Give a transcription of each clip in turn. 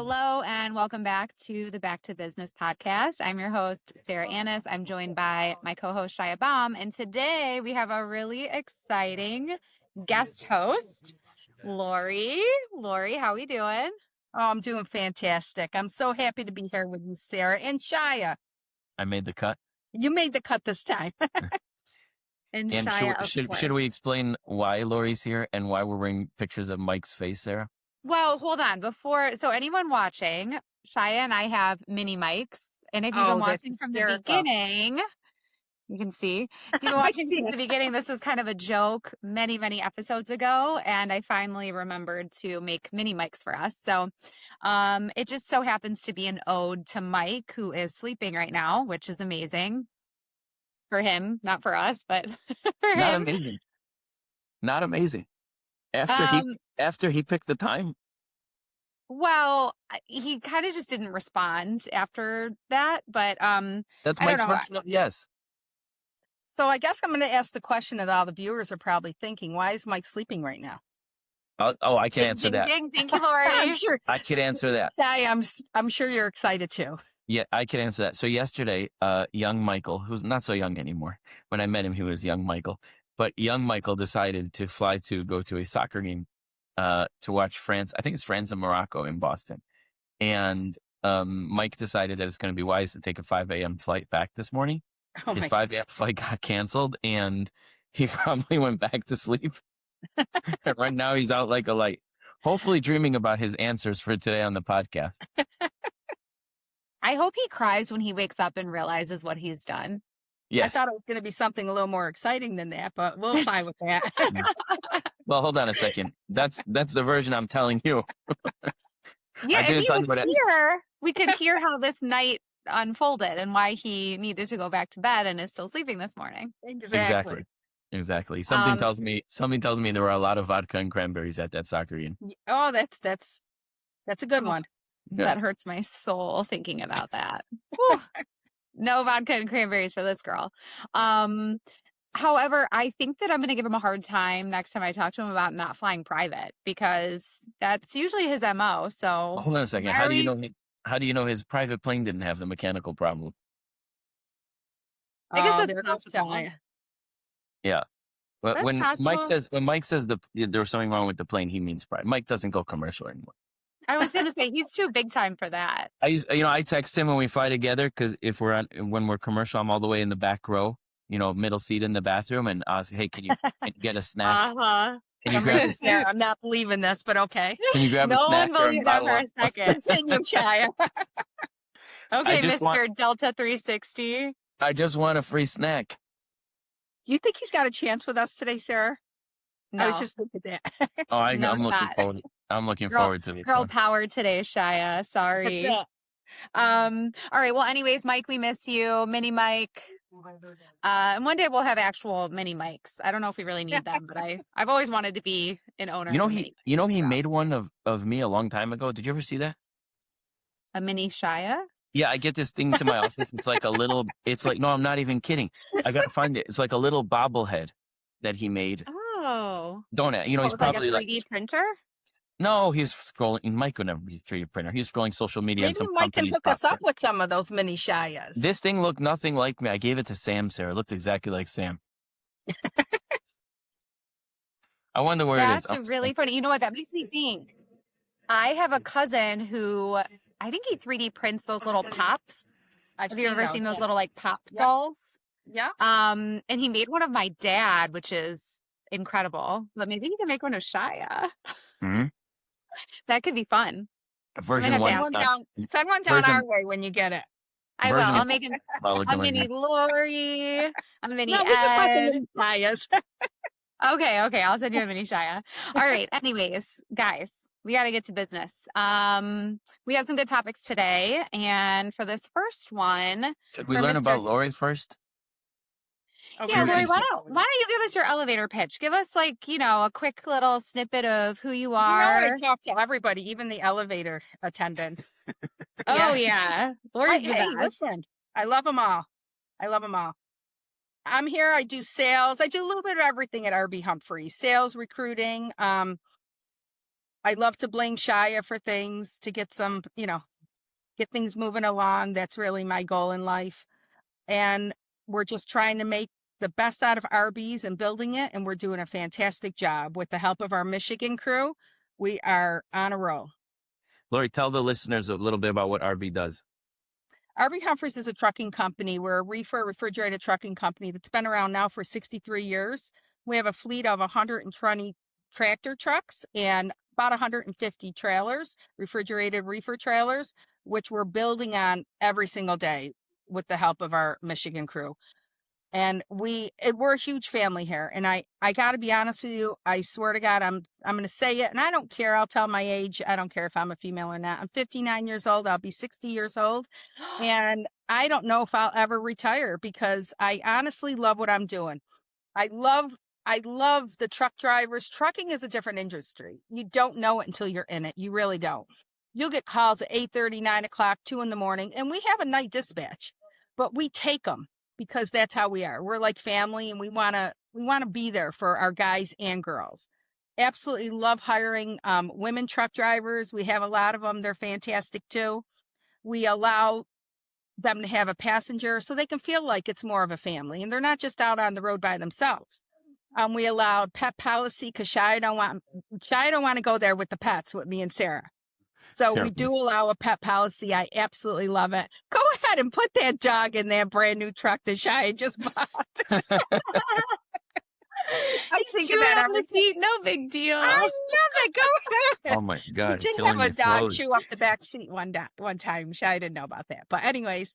Hello and welcome back to the Back to Business podcast. I'm your host, Sarah Annis. I'm joined by my co-host, Shia Baum. And today we have a really exciting guest host, Lori. Lori, how are we doing? Oh, I'm doing fantastic. I'm so happy to be here with you, Sarah and Shia. I made the cut. You made the cut this time. And And Shia, should we explain why Lori's here and why we're wearing pictures of Mike's face, Sarah? Well, hold on. So anyone watching, Shia and I have mini mics. And if you've been watching from the beginning, you can see. If you've been watching from the beginning, this was kind of a joke many, many episodes ago. And I finally remembered to make mini mics for us. So it just so happens to be an ode to Mike, who is sleeping right now, which is amazing for him, not for us, but for Not him. amazing. Not amazing. After he picked the time. Well, he kind of just didn't respond after that, but That's I don't Mike's know. version of yes. So I guess I'm going to ask the question that all the viewers are probably thinking. Why is Mike sleeping right now? I can answer ding, that. ding. Thank you, Lori. I'm sure. I could answer that. Shia, I'm sure you're excited too. Yeah, I could answer that. So yesterday, young Michael, who's not so young anymore. When I met him, he was young Michael. But young Michael decided to go to a soccer game to watch France. I think it's France and Morocco in Boston. And Mike decided that it's going to be wise to take a 5 a.m. flight back this morning. Oh His my 5 a.m. flight got canceled, and he probably went back to sleep. Right now, he's out like a light, hopefully dreaming about his answers for today on the podcast. I hope he cries when he wakes up and realizes what he's done. Yes. I thought it was going to be something a little more exciting than that, but we'll fine with that. Well, hold on a second. That's the version I'm telling you. Yeah, didn't if he talk was about it. here, we could hear how this night unfolded and why he needed to go back to bed and is still sleeping this morning. Exactly. Something tells me there were a lot of vodka and cranberries at that soccer game. Oh, that's a good one. Yeah. That hurts my soul thinking about that. Whew. No vodka and cranberries for this girl. However, I think that I'm going to give him a hard time next time I talk to him about not flying private, because that's usually his MO. So Hold on a second. How do you know his private plane didn't have the mechanical problem? I guess that's there goes possible. Shia. Yeah. But That's when possible. Mike says there was something wrong with the plane, he means private. Mike doesn't go commercial anymore. I was going to say he's too big time for that. I text him when we fly together, because when we're commercial, I'm all the way in the back row, middle seat in the bathroom, and I was, hey, can you get a snack? Uh-huh. Can you grab a snack? I'm not believing this, but okay. Can you grab a No snack? one believed that for a second. Continue, Shia. Okay, just Mr. Delta 360. I just want a free snack. You think he's got a chance with us today, Sarah? No. I was just thinking that. Oh, I'm No looking shot. forward. I'm looking forward to this Girl one. power today, Shia. Sorry. That's it. All right. Well, anyways, Mike, we miss you. Mini Mike. And one day we'll have actual mini mics. I don't know if we really need them, but I've always wanted to be an owner. He made one of me a long time ago. Did you ever see that? A mini Shia. Yeah, I get this thing to my office. It's like no, I'm not even kidding. I gotta find it. It's like a little bobblehead that he made. Oh. Don't it? He's probably like a 3D printer. No, he's scrolling. Mike would never be a 3D printer. He's scrolling social media. Maybe Mike can hook us up with some of those mini Shias. This thing looked nothing like me. I gave it to Sam, Sarah. It looked exactly like Sam. I wonder where it is. That's really funny. You know what? That makes me think. I have a cousin who I think he 3D prints those little pops. Have you ever seen those little like pop dolls? Yeah. And he made one of my dad, which is incredible. But maybe he can make one of Shia. Mm-hmm. That could be fun. Version I'm gonna one. Send one down our way when you get it. I will. Version- I'll make him a mini Lori, a mini No, we just want the Ed. mini Shias. Okay. I'll send you a mini Shia. All right. Anyways, guys, we got to get to business. We have some good topics today, and for this first one, Should we for learn Mr. about Lori first? Yeah, Lori, why Interesting. don't you give us your elevator pitch? Give us a quick little snippet of who you You know, are. I talk to everybody, even the elevator attendants. Oh yeah, Lori's the Hey, best. listen, I love them all. I'm here. I do sales. I do a little bit of everything at RB Humphrey. Sales, recruiting. I love to blame SHARIA for things to get some, get things moving along. That's really my goal in life. And we're just trying to make the best out of RBs and building it. And we're doing a fantastic job with the help of our Michigan crew. We are on a roll. Lori, tell the listeners a little bit about what RB does. RB Humphreys is a trucking company. We're a refrigerated trucking company that's been around now for 63 years. We have a fleet of 120 tractor trucks and about 150 trailers, refrigerated reefer trailers, which we're building on every single day with the help of our Michigan crew. And we're a huge family here. And I got to be honest with you. I swear to God, I'm going to say it. And I don't care. I'll tell my age. I don't care if I'm a female or not. I'm 59 years old. I'll be 60 years old. And I don't know if I'll ever retire because I honestly love what I'm doing. I love the truck drivers. Trucking is a different industry. You don't know it until you're in it. You really don't. You'll get calls at 8:30, 9 o'clock, 2 a.m. And we have a night dispatch, but we take them because that's how we are. We're like family and we want to be there for our guys and girls. Absolutely love hiring women truck drivers. We have a lot of them. They're fantastic too. We allow them to have a passenger so they can feel like it's more of a family and they're not just out on the road by themselves. We allowed pet policy because Shia don't want to go there with the pets with me and Sarah. So we do allow a pet policy. I absolutely love it. Go ahead and put that dog in that brand new truck that Shia just bought. I think of that on the seat. No big deal. I love it. Go ahead. Oh my God. We did have a dog chew up the back seat one time. Shia didn't know about that. But anyways,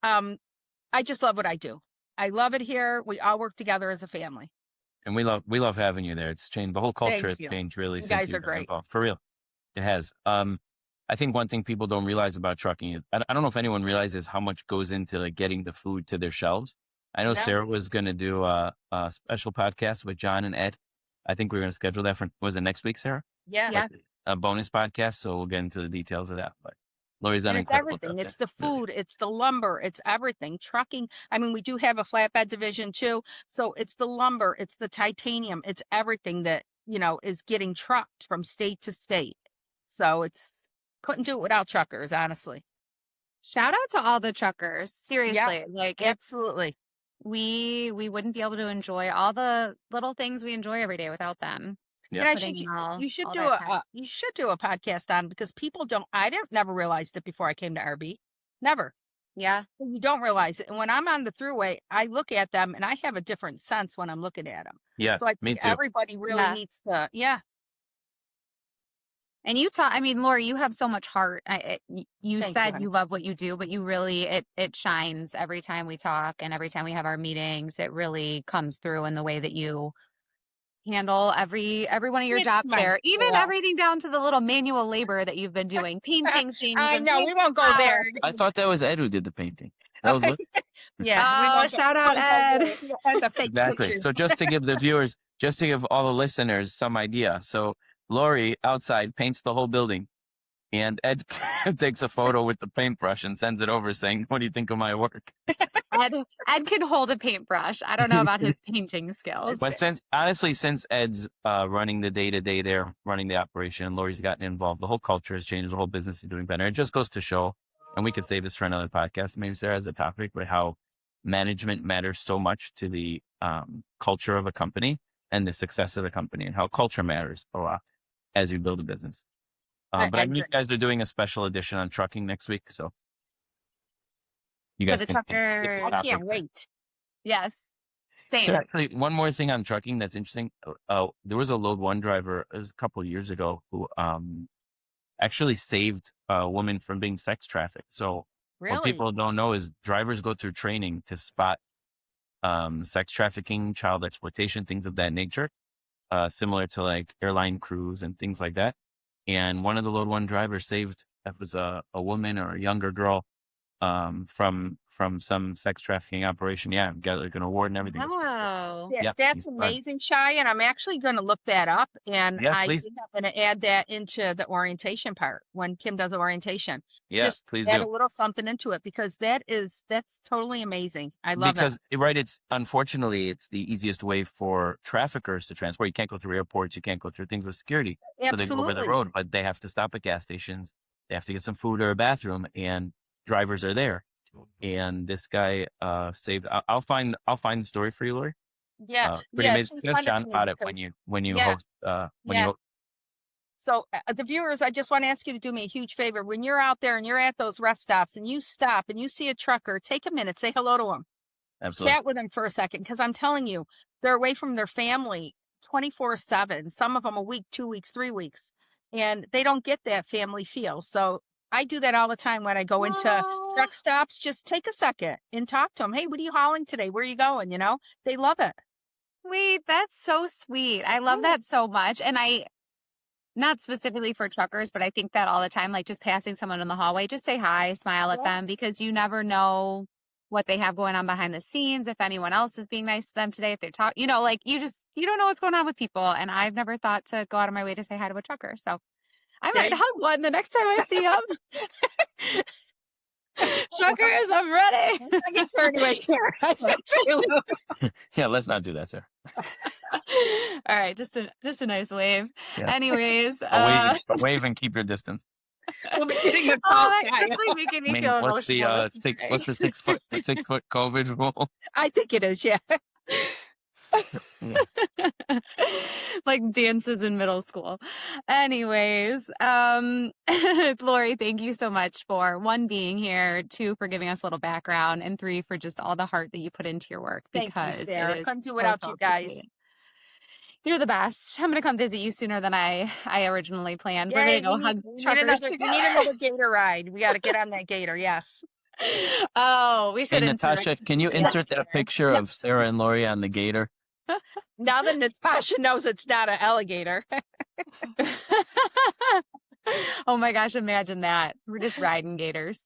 I just love what I do. I love it here. We all work together as a family. And we love having you there. It's changed. The whole culture has changed really. You guys are great. For real. It has. I think one thing people don't realize about trucking, I don't know if anyone realizes how much goes into like getting the food to their shelves. I know Sarah was going to do a special podcast with John and Ed. I think we're going to schedule that for, was it next week, Sarah? Yeah. Like a bonus podcast. So we'll get into the details of that. But Lori's done incredible. It's everything. It's the food. It's the lumber. It's everything. Trucking. I mean, we do have a flatbed division too. So it's the lumber. It's the titanium. It's everything that, is getting trucked from state to state. So couldn't do it without truckers, honestly. Shout out to all the truckers. Seriously. Absolutely. We wouldn't be able to enjoy all the little things we enjoy every day without them. Yeah. You should do a podcast on because people never realized it before I came to RB. Never. Yeah. You don't realize it. And when I'm on the throughway, I look at them and I have a different sense when I'm looking at them. Yeah. So I think everybody really needs to, And Lori, you have so much heart. You said you love what you do, but you really, it shines every time we talk and every time we have our meetings. It really comes through in the way that you handle every one of your jobs there, even everything down to the little manual labor that you've been doing, painting things. I know, we won't go there. I thought that was Ed who did the painting. That was shout out Ed. Exactly. So just to give all the listeners some idea. So Lori outside paints the whole building and Ed takes a photo with the paintbrush and sends it over saying, "What do you think of my work?" Ed can hold a paintbrush. I don't know about his painting skills. But since Ed's running the day-to-day there, running the operation, and Lori's gotten involved, the whole culture has changed, the whole business is doing better. It just goes to show, and we could save this for another podcast, maybe Sarah, as a topic, but how management matters so much to the culture of a company and the success of the company, and how culture matters a lot as you build a business. But I know you guys are doing a special edition on trucking next week, so you guys I can't wait. Yes. Same. So actually, one more thing on trucking that's interesting. There was a Load One driver a couple of years ago who actually saved a woman from being sex trafficked. So what people don't know is drivers go through training to spot sex trafficking, child exploitation, things of that nature, similar to like airline crews and things like that. And one of the Load One drivers saved, that was a woman or a younger girl from some sex trafficking operation. Yeah, got like an award and everything. Wow. Yeah, That's amazing, Shai, and I'm actually going to look that up, and yeah, I please. think I'm going to add that into the orientation part when Kim does orientation. Yeah, Just please add do. a little something into it because that's totally amazing. I love Because it. right, it's unfortunately it's the easiest way for traffickers to transport. You can't go through airports, you can't go through things with security. So they go over the Absolutely. road, but they have to stop at gas stations. They have to get some food or a bathroom, and drivers are there. And this guy saved. I'll find the story for you, Lori. Yeah, Pretty amazing. please That's send it John to me about it because when you yeah, host when you yeah. host. So the viewers, I just want to ask you to do me a huge favor. When you're out there and you're at those rest stops and you stop and you see a trucker, take a minute, say hello to him. Absolutely. Chat with them for a second, because I'm telling you, they're away from their family 24/7. Some of them a week, 2 weeks, 3 weeks, and they don't get that family feel. So I do that all the time when I go into truck stops. Just take a second and talk to them. Hey, what are you hauling today? Where are you going? You know, they love it. Wait, that's so sweet. I love that so much. And not specifically for truckers, but I think that all the time, like just passing someone in the hallway, just say hi, smile at them, because you never know what they have going on behind the scenes. If anyone else is being nice to them today, if they're talking, like you don't know what's going on with people. And I've never thought to go out of my way to say hi to a trucker. So I might hug one the next time I see them. Truckers, I'm ready. Yeah, let's not do that, sir. All right, just a nice wave. Yeah. Anyways, wave and keep your distance. We'll be getting a call. That's like making me feel emotional. What's the 6 foot COVID rule? I think it is, yeah. Like dances in middle school. Anyways, Lori, thank you so much for 1, being here, 2, for giving us a little background, and 3, for just all the heart that you put into your work. Thank you, Sarah. Couldn't do without you guys. You're the best. I'm going to come visit you sooner than I originally planned. We're going to go hug truckers together. We need another gator ride. We got to get on that gator, yes. Oh, we should. Hey, Natasha, can you insert that picture of Sarah and Lori on the gator? Now that Natasha knows it's not an alligator. Oh my gosh, imagine that. We're just riding gators.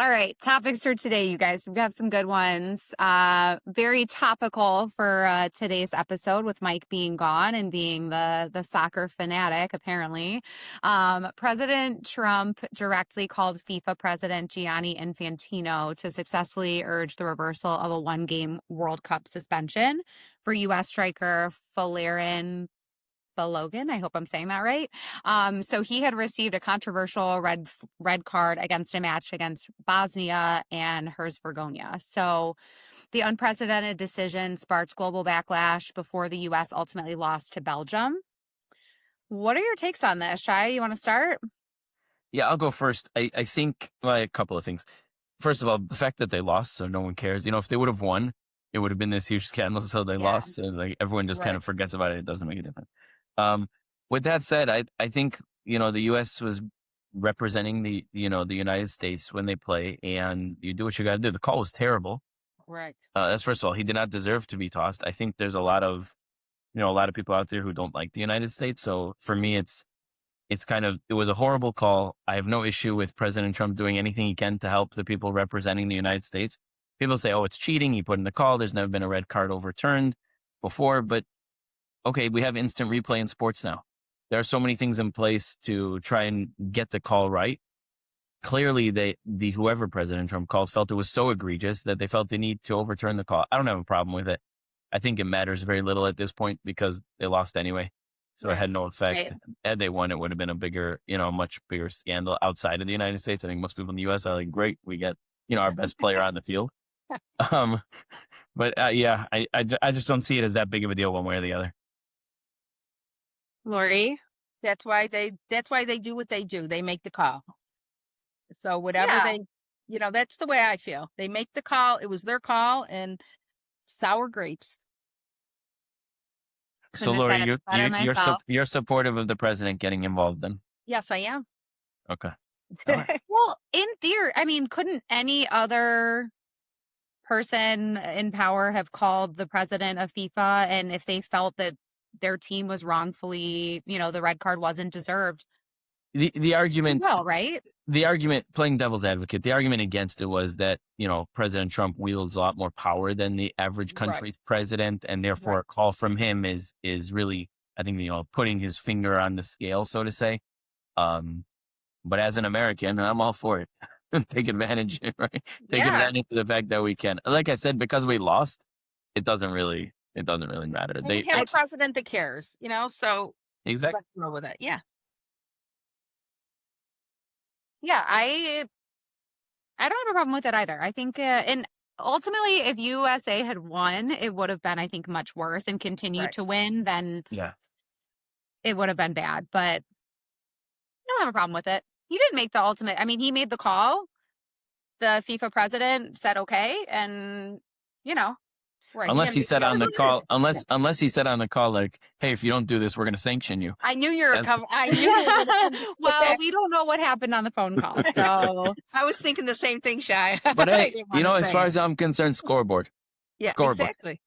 All right, topics for today, you guys. We've got some good ones. Very topical for today's episode, with Mike being gone and being the soccer fanatic, apparently. President Trump directly called FIFA President Gianni Infantino to successfully urge the reversal of a 1-game World Cup suspension for U.S. striker Folarin Balogun. I hope I'm saying that right. So he had received a controversial red card against a match against Bosnia and Herzegovina. So the unprecedented decision sparked global backlash before the U.S. ultimately lost to Belgium. What are your takes on this, Shai? You want to start? Yeah, I'll go first. I think a couple of things. First of all, the fact that they lost, so no one cares. If they would have won, it would have been this huge scandal. So they lost, so like everyone just kind of forgets about it. It doesn't make a difference. With that said, I think, the U.S. was representing the United States when they play, and you do what you got to do. The call was terrible. Right. That's first of all, he did not deserve to be tossed. I think there's a lot of people out there who don't like the United States. So for me, it was a horrible call. I have no issue with President Trump doing anything he can to help the people representing the United States. People say, oh, it's cheating. He put in the call. There's never been a red card overturned before, but okay, we have instant replay in sports now. There are so many things in place to try and get the call right. Clearly, whoever President Trump called felt it was so egregious that they felt the need to overturn the call. I don't have a problem with it. I think it matters very little at this point because they lost anyway. So it had no effect. Right. Had they won, it would have been a bigger, much bigger scandal outside of the United States. I think most people in the U.S. are like, great, we get, our best player on the field. But yeah, I just don't see it as that big of a deal one way or the other. Lori? That's why they do what they do. They make the call. So whatever that's the way I feel. They make the call. It was their call, and sour grapes. So Lori, you're supportive of the president getting involved then? Yes, I am. Okay. Right. Well, in theory, I mean, couldn't any other person in power have called the president of FIFA, and if they felt that their team was wrongfully, the red card wasn't deserved? The argument, well, right? the argument, playing devil's advocate, the argument against it was that, President Trump wields a lot more power than the average country's president, and therefore a call from him is really, I think, putting his finger on the scale, so to say. But as an American, I'm all for it. Take advantage, right? Take advantage of the fact that we can. Like I said, because we lost, it doesn't really matter. And we have a president that cares, so exactly. Let's roll with it. Yeah. Yeah, I don't have a problem with it either. I think, and ultimately, if USA had won, it would have been, I think, much worse, and continued to win, then it would have been bad. But I don't have a problem with it. He didn't make the ultimate. I mean, he made the call. The FIFA president said okay, and unless he said on the call, unless he said on the call, like, hey, if you don't do this, we're going to sanction you. I knew you were coming. I knew. Well, we don't know what happened on the phone call, so I was thinking the same thing, Shy. But hey, as far as I'm concerned, scoreboard. Yeah, scoreboard. Exactly.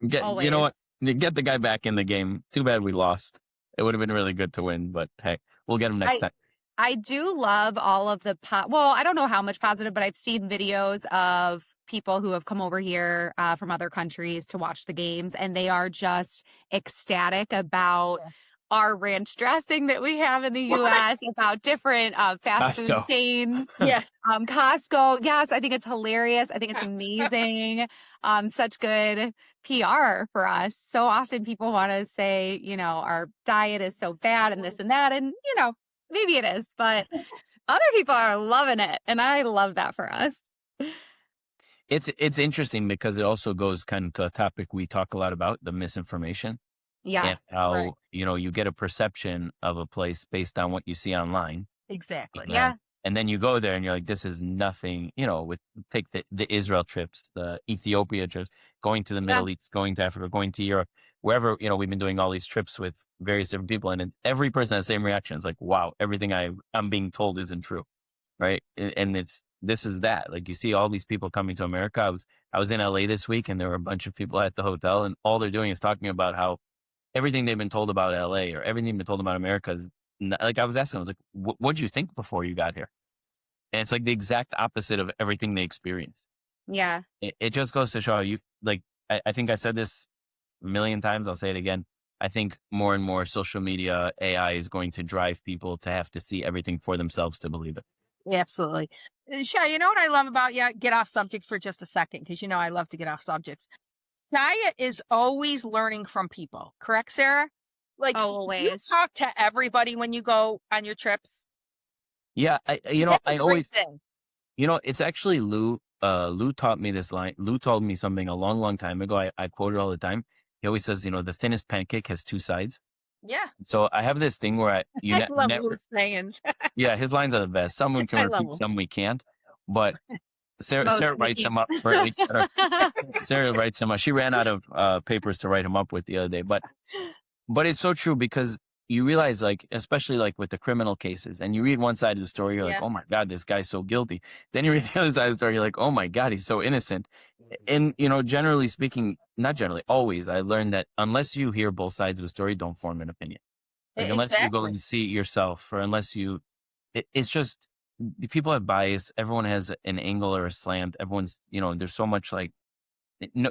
You know what? Get the guy back in the game. Too bad we lost. It would have been really good to win, but hey, we'll get him next time. I do love all of the well, I don't know how much positive, but I've seen videos of people who have come over here from other countries to watch the games, and they are just ecstatic about our ranch dressing that we have in the U.S., about different fast food chains. Costco. Yes, I think it's hilarious. I think it's amazing. Such good PR for us. So often people want to say, our diet is so bad and this and that, and, maybe it is, but other people are loving it, and I love that for us. It's interesting because it also goes kind of to a topic we talk a lot about, the misinformation. Yeah. And how, you get a perception of a place based on what you see online. Exactly. Yeah. And then you go there and you're like, this is nothing, take the Israel trips, the Ethiopia trips, going to the Middle East, going to Africa, going to Europe, wherever, we've been doing all these trips with various different people. And every person has the same reaction. It's like, wow, everything I'm being told isn't true. Right. And this is that. Like, you see all these people coming to America. I was in LA this week, and there were a bunch of people at the hotel, and all they're doing is talking about how everything they've been told about LA or everything they've been told about America is, like, I was asking, I was like, what'd you think before you got here? And it's like the exact opposite of everything they experienced. Yeah. It just goes to show how I think I said this a million times. I'll say it again. I think more and more social media, AI is going to drive people to have to see everything for themselves to believe it. Absolutely. Shia, you know what I love about you? Get off subject for just a second, because I love to get off subjects. Shia is always learning from people. Correct, Sarah? Like, always. You talk to everybody when you go on your trips. Yeah, I always thing. It's actually Lou. Lou taught me this line. Lou told me something a long, long time ago. I quote it all the time. He always says, the thinnest pancake has two sides. Yeah. So I have this thing where I love Lou's sayings. Yeah, his lines are the best. Some we can repeat, some we can't. But Sarah writes them up for each other. Sarah writes them up. She ran out of papers to write them up with the other day. But it's so true, because you realize, like, especially like with the criminal cases, and you read one side of the story, you're like, oh my God, this guy's so guilty. Then you read the other side of the story, you're like, oh my God, he's so innocent. And, generally speaking, not generally, always, I learned that unless you hear both sides of the story, don't form an opinion. Like, unless you go and see it yourself, or unless it's just, people have bias. Everyone has an angle or a slant. Everyone's, there's so much, like,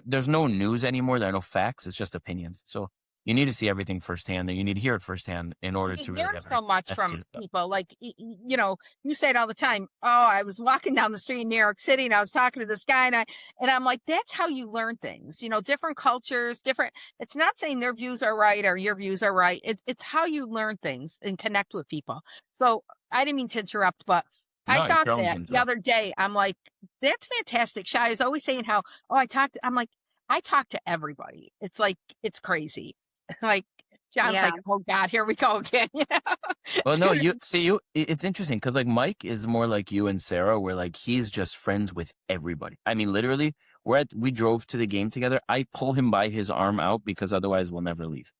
there's no news anymore. There are no facts. It's just opinions. So you need to see everything firsthand, and you need to hear it firsthand in order to really learn so much from people. Like, you say it all the time. Oh, I was walking down the street in New York City, and I was talking to this guy, and I'm like, that's how you learn things. Different cultures, different. It's not saying their views are right or your views are right. It's how you learn things and connect with people. So I didn't mean to interrupt, but I thought that the other day. I'm like, that's fantastic. Shai is always saying how, I'm like, I talk to everybody. It's like, it's crazy. Like, John's like, oh God, here we go again. Well, no, it's interesting, because like Mike is more like you and Sarah, where like he's just friends with everybody. I mean, literally, we drove to the game together. I pull him by his arm out, because other's we'll never leave.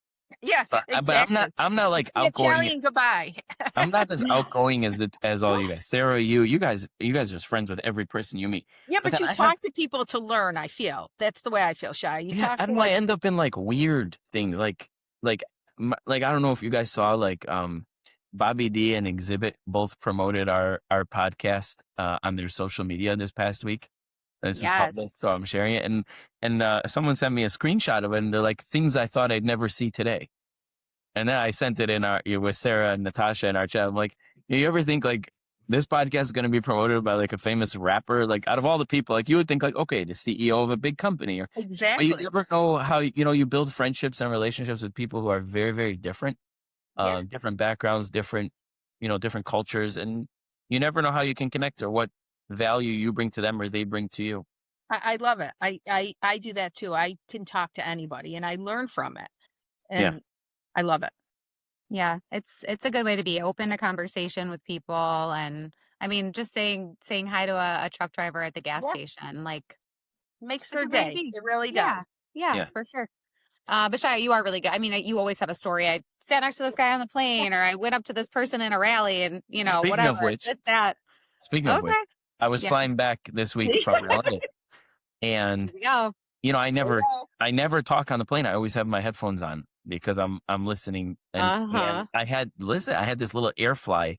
Yeah, exactly. But I'm not like outgoing. Italian goodbye. I'm not as outgoing as all you guys. Sarah, you guys are just friends with every person you meet. Yeah, but you talk to people to learn. I feel that's the way I feel, Shai. I end up in like weird things, like I don't know if you guys saw, like Bobby D and Exhibit both promoted our podcast on their social media this past week. This is public, so I'm sharing it. And someone sent me a screenshot of it, and they're like, things I thought I'd never see today. And then I sent it in with Sarah and Natasha in our chat. I'm like, you ever think like this podcast is going to be promoted by like a famous rapper? Like out of all the people, like you would think like, okay, the CEO of a big company. Exactly. But you never know how, you build friendships and relationships with people who are very, very different, different backgrounds, different cultures. And you never know how you can connect or what value you bring to them or they bring to you. I love it. I do that too. I can talk to anybody and I learn from it. And I love it. Yeah, it's a good way to be open to conversation with people. And I mean, just saying hi to a truck driver at the gas station, like makes their day. It really does. Yeah, for sure. But Shia, you are really good. I mean, you always have a story. I sat next to this guy on the plane, or I went up to this person in a rally, and Speaking whatever. Of which, Speaking of which, I was flying back this week from London, and I never talk on the plane. I always have my headphones on because I'm listening. And I had this little AirFly.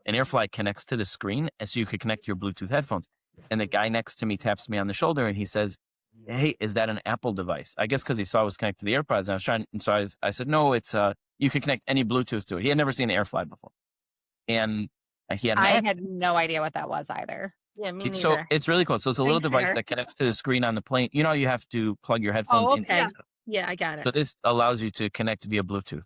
An AirFly connects to the screen, and so you could connect your Bluetooth headphones. And the guy next to me taps me on the shoulder, and he says, "Hey, is that an Apple device?" I guess because he saw I was connected to the AirPods, and I was trying. And so I said, "No, it's you can connect any Bluetooth to it." He had never seen an AirFly before, and he had. I had no idea what that was either. Yeah, me neither. So it's really cool. So it's a little device that connects to the screen on the plane. You have to plug your headphones in. Okay. Yeah, I got it. So this allows you to connect via Bluetooth.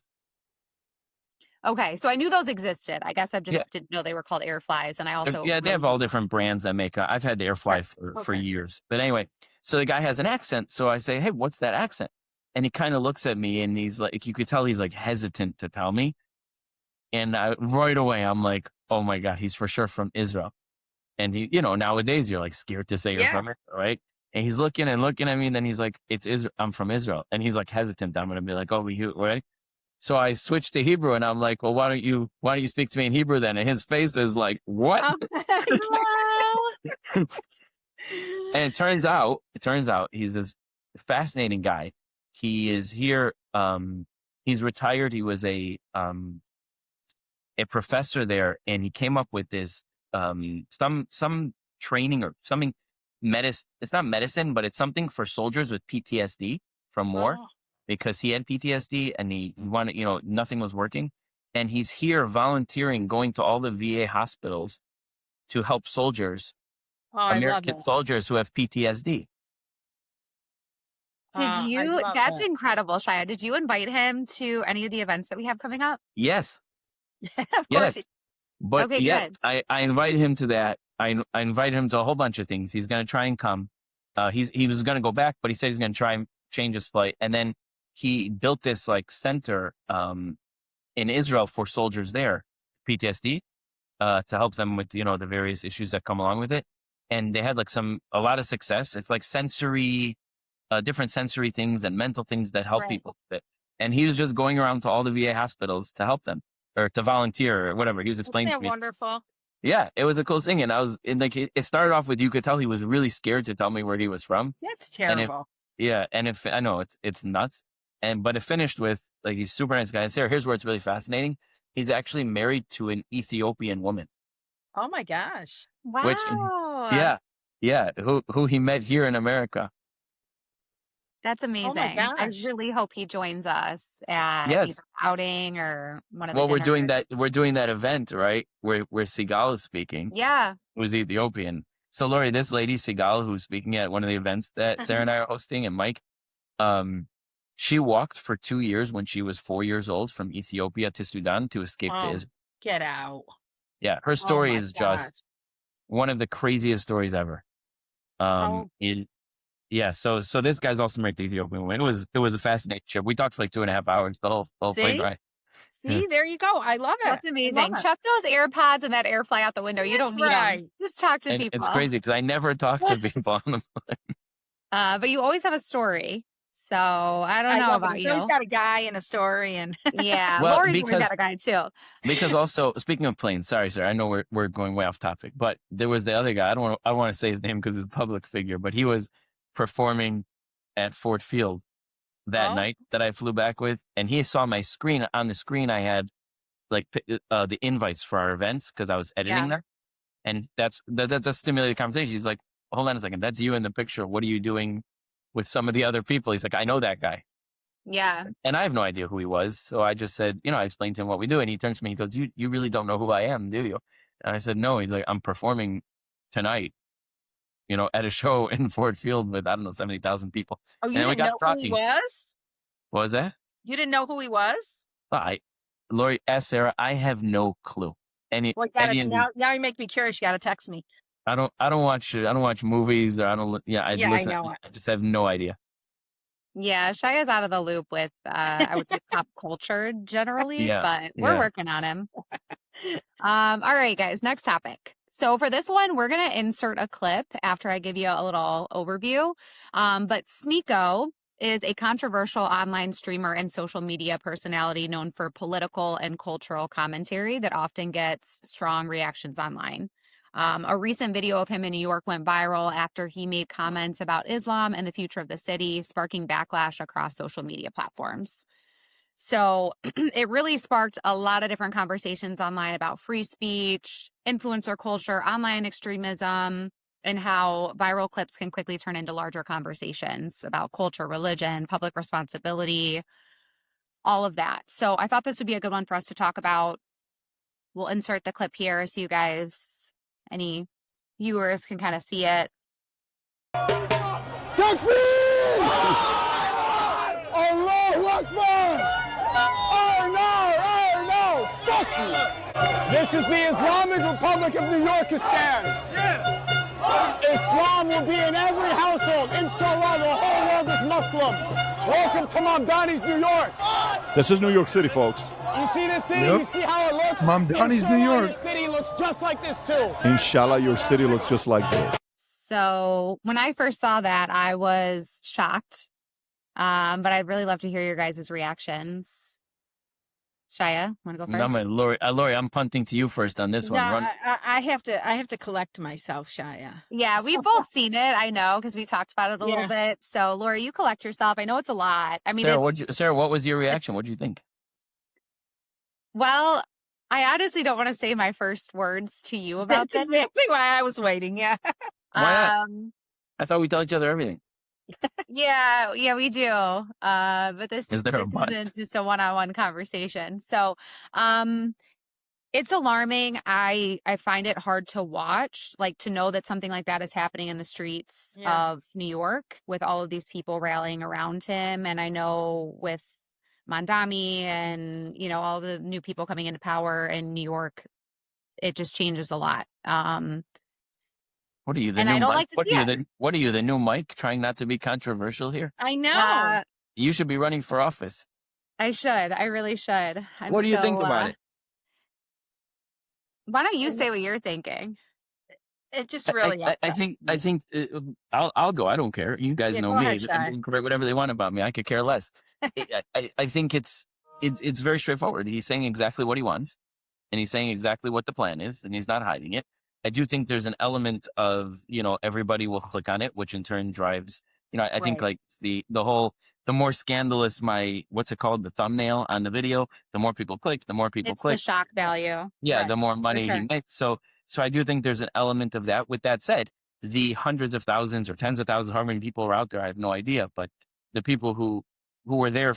Okay, so I knew those existed. I guess I just didn't know they were called AirFlies, and I also they have all different brands that make. I've had the AirFly for years, but anyway. So the guy has an accent. So I say, "Hey, what's that accent?" And he kind of looks at me, and he's like, you could tell he's like hesitant to tell me. And right away, I'm like, "Oh my God, he's for sure from Israel." And he, nowadays you're like scared to say you're from it, right? And he's looking and looking at me, and then he's like, "It's Israel. I'm from Israel." And he's like hesitant. I'm gonna be like, "Oh, right?" So I switched to Hebrew, and I'm like, "Well, why don't you speak to me in Hebrew then?" And his face is like, "What?" And it turns out he's this fascinating guy. He is here. He's retired. He was a professor there, and he came up with this some training or something medicine. It's not medicine, but it's something for soldiers with PTSD from war. Because he had PTSD and he wanted, nothing was working. And he's here volunteering, going to all the VA hospitals to help soldiers, American soldiers who have PTSD. Did you? That's incredible, Shia. Did you invite him to any of the events that we have coming up? Yes. Of course. But okay, yes, good. I invited him to that. I invited him to a whole bunch of things. He's going to try and come. He was going to go back, but he said he's going to try and change his flight. And then he built this like center in Israel for soldiers there, PTSD, to help them with the various issues that come along with it. And they had like a lot of success. It's like different sensory things and mental things that help people with it. And he was just going around to all the VA hospitals to help them or to volunteer or whatever. He was explaining to me. Wonderful. Yeah, it was a cool thing. And it started off with, you could tell he was really scared to tell me where he was from. That's terrible. I know it's nuts. But it finished with like, he's a super nice guy. And Sarah, here's where it's really fascinating. He's actually married to an Ethiopian woman. Oh my gosh. Wow. Who he met here in America. That's amazing. Oh my gosh. I really hope he joins us at either outing or one of the we're doing that event, right? Where Sigal is speaking. Yeah. Who's Ethiopian. So Lori, this lady Sigal, who's speaking at one of the events that Sarah and I are hosting, and Mike, she walked for 2 years when she was 4 years old from Ethiopia to Sudan to escape to Israel. Get out. Yeah, her story is just one of the craziest stories ever. So this guy's also married to Ethiopian woman. It was a fascinating trip. We talked for like 2.5 hours, the whole plane ride. See, there you go. I love it. That's amazing. Chuck those AirPods and that AirFly out the window. You don't need them. Just talk to people. It's crazy because I never talk to people on the plane. But you always have a story. So I don't know about you. He's got a guy and a story, and Lori's got a guy too. Because also, speaking of planes, sorry, sir, I know we're going way off topic, but there was the other guy. I don't want to say his name because he's a public figure, but he was performing at Ford Field that night that I flew back with, and he saw my screen. On the screen, I had like the invites for our events because I was editing them, and that just stimulated conversation. He's like, hold on a second, that's you in the picture. What are you doing with some of the other people? He's like, I know that guy. Yeah. And I have no idea who he was. So I just said, I explained to him what we do. And he turns to me, he goes, you really don't know who I am, do you? And I said, no. He's like, I'm performing tonight, at a show in Ford Field with, I don't know, 70,000 people. Oh, you didn't know who he was? What was that? You didn't know who he was? Lori, ask Sarah, I have no clue. Well, now you make me curious. You got to text me. I don't watch movies, or I know. I just have no idea. Yeah, Shaya's out of the loop with, I would say, pop culture generally, but we're working on him. All right, guys, next topic. So for this one, we're going to insert a clip after I give you a little overview. But Sneako is a controversial online streamer and social media personality known for political and cultural commentary that often gets strong reactions online. A recent video of him in New York went viral after he made comments about Islam and the future of the city, sparking backlash across social media platforms. So it really sparked a lot of different conversations online about free speech, influencer culture, online extremism, and how viral clips can quickly turn into larger conversations about culture, religion, public responsibility, all of that. So I thought this would be a good one for us to talk about. We'll insert the clip here so you guys, any viewers, can kind of see it. Takbir! Allahu Akbar! Oh no! Fuck you! This is the Islamic Republic of New Yorkistan. Islam will be in every household. Inshallah, the whole world is Muslim. Welcome to Mamdani's New York. This is New York City, folks. You see this city? Yep. You see how it looks? Mamdani's New York. Your city looks just like this too. Inshallah, your city looks just like this. So when I first saw that, I was shocked. But I'd really love to hear your guys' reactions. Shia, want to go first? No, Lori, I'm punting to you first on this one. I have to collect myself, Shia. Yeah, we've both seen it. I know, because we talked about it a little bit. So, Lori, you collect yourself. I know it's a lot. I mean, Sarah, what was your reaction? What did you think? Well, I honestly don't want to say my first words to you about this. That's exactly why I was waiting. Yeah. Why not? I thought we tell each other everything. Yeah, we do. But this isn't just a one-on-one conversation. So, it's alarming. I find it hard to watch, like to know that something like that is happening in the streets of New York with all of these people rallying around him. And I know with Mamdani and, all the new people coming into power in New York, it just changes a lot. What are you, the new Mike? What are you, the new Mike, trying not to be controversial here? I know. You should be running for office. I should. I really should. What do you think about it? Why don't you say what you're thinking? It just really. I think. I'll go. I don't care. You guys know me. They can correct whatever they want about me. I could care less. I think it's very straightforward. He's saying exactly what he wants, and he's saying exactly what the plan is, and he's not hiding it. I do think there's an element of, everybody will click on it, which in turn drives, I think like the more scandalous what's it called? The thumbnail on the video, the more people click, It's the shock value. Yeah. The more money he makes. So I do think there's an element of that. With that said, the hundreds of thousands or tens of thousands, how many people are out there, I have no idea. But the people who were there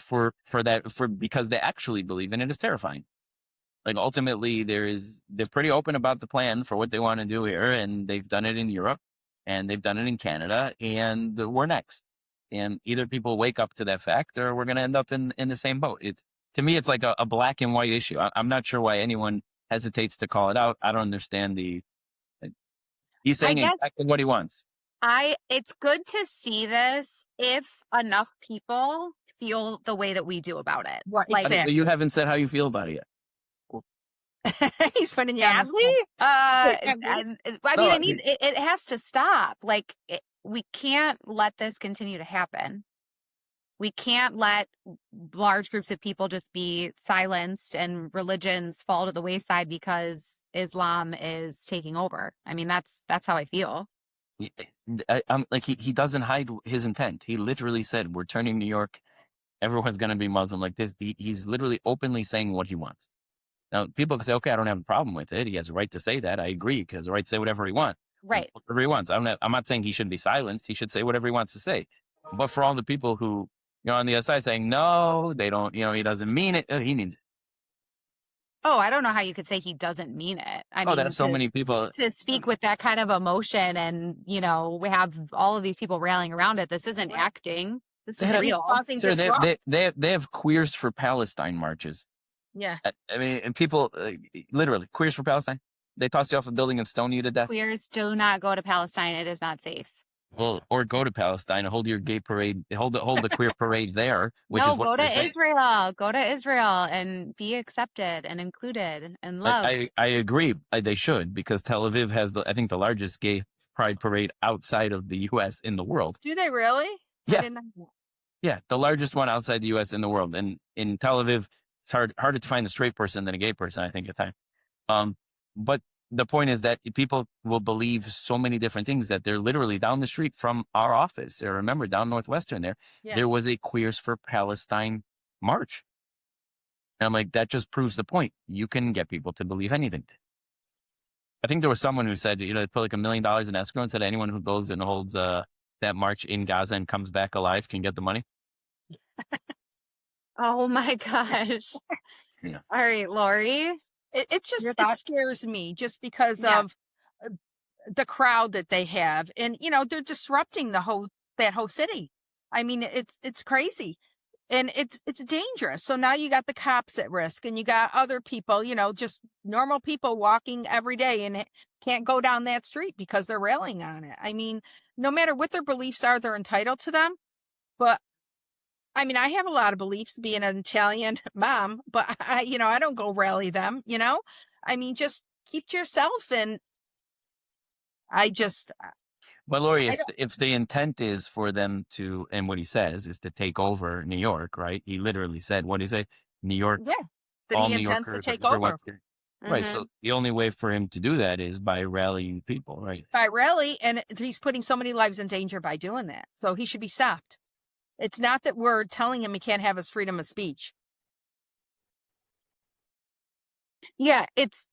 because they actually believe in it is terrifying. Like ultimately they're pretty open about the plan for what they want to do here. And they've done it in Europe and they've done it in Canada, and we're next. And either people wake up to that fact or we're going to end up in the same boat. To me, it's like a black and white issue. I'm not sure why anyone hesitates to call it out. I don't understand he's saying exactly what he wants. It's good to see this if enough people feel the way that we do about it. What, exactly. You haven't said how you feel about it yet. He's putting you badly. It has to stop. Like we can't let this continue to happen. We can't let large groups of people just be silenced and religions fall to the wayside because Islam is taking over. I mean, that's how I feel. I'm like he doesn't hide his intent. He literally said, "We're turning New York. Everyone's going to be Muslim like this." He's literally openly saying what he wants. Now, people can say, okay, I don't have a problem with it. He has a right to say that. I agree, because he has a right to say whatever he wants. Right. Whatever he wants. I'm not saying he shouldn't be silenced. He should say whatever he wants to say. But for all the people who, on the other side saying, no, they don't, he doesn't mean it. He means it. Oh, I don't know how you could say he doesn't mean it. I mean, there's so many people to speak with that kind of emotion, and we have all of these people railing around it. This isn't acting. This is real. Sir, they have Queers for Palestine marches. Yeah. I mean, and people literally Queers for Palestine. They toss you off a building and stone you to death. Queers do not go to Palestine. It is not safe. Well, or go to Palestine and hold your gay parade, hold the queer parade there. Go to Israel. Go to Israel and be accepted and included and loved. I agree. They should, because Tel Aviv has I think the largest gay pride parade outside of the U.S. in the world. Do they really? Yeah. Yeah, the largest one outside the U.S. in the world. And in Tel Aviv, it's harder to find a straight person than a gay person, I think, at times. But the point is that people will believe so many different things that they're literally down the street from our office. Or remember, down Northwestern there was a Queers for Palestine march. And I'm like, that just proves the point. You can get people to believe anything. I think there was someone who said, they put like $1 million in escrow and said anyone who goes and holds that march in Gaza and comes back alive can get the money. Oh my gosh. Yeah. All right, Lori. It scares me just because of the crowd that they have, and they're disrupting that whole city. I mean, it's crazy, and it's dangerous. So now you got the cops at risk, and you got other people, just normal people walking every day and can't go down that street because they're railing on it. I mean, no matter what their beliefs are, they're entitled to them. But I mean, I have a lot of beliefs being an Italian mom, but I don't go rally them, I mean, just keep to yourself. And But Lori, if the intent is for them to, and what he says is to take over New York, right? He literally said, what did he say? New York. Yeah. That he intends to take over. Right. So the only way for him to do that is by rallying people, right? By rally. And he's putting so many lives in danger by doing that. So he should be stopped. It's not that we're telling him he can't have his freedom of speech. Yeah, it's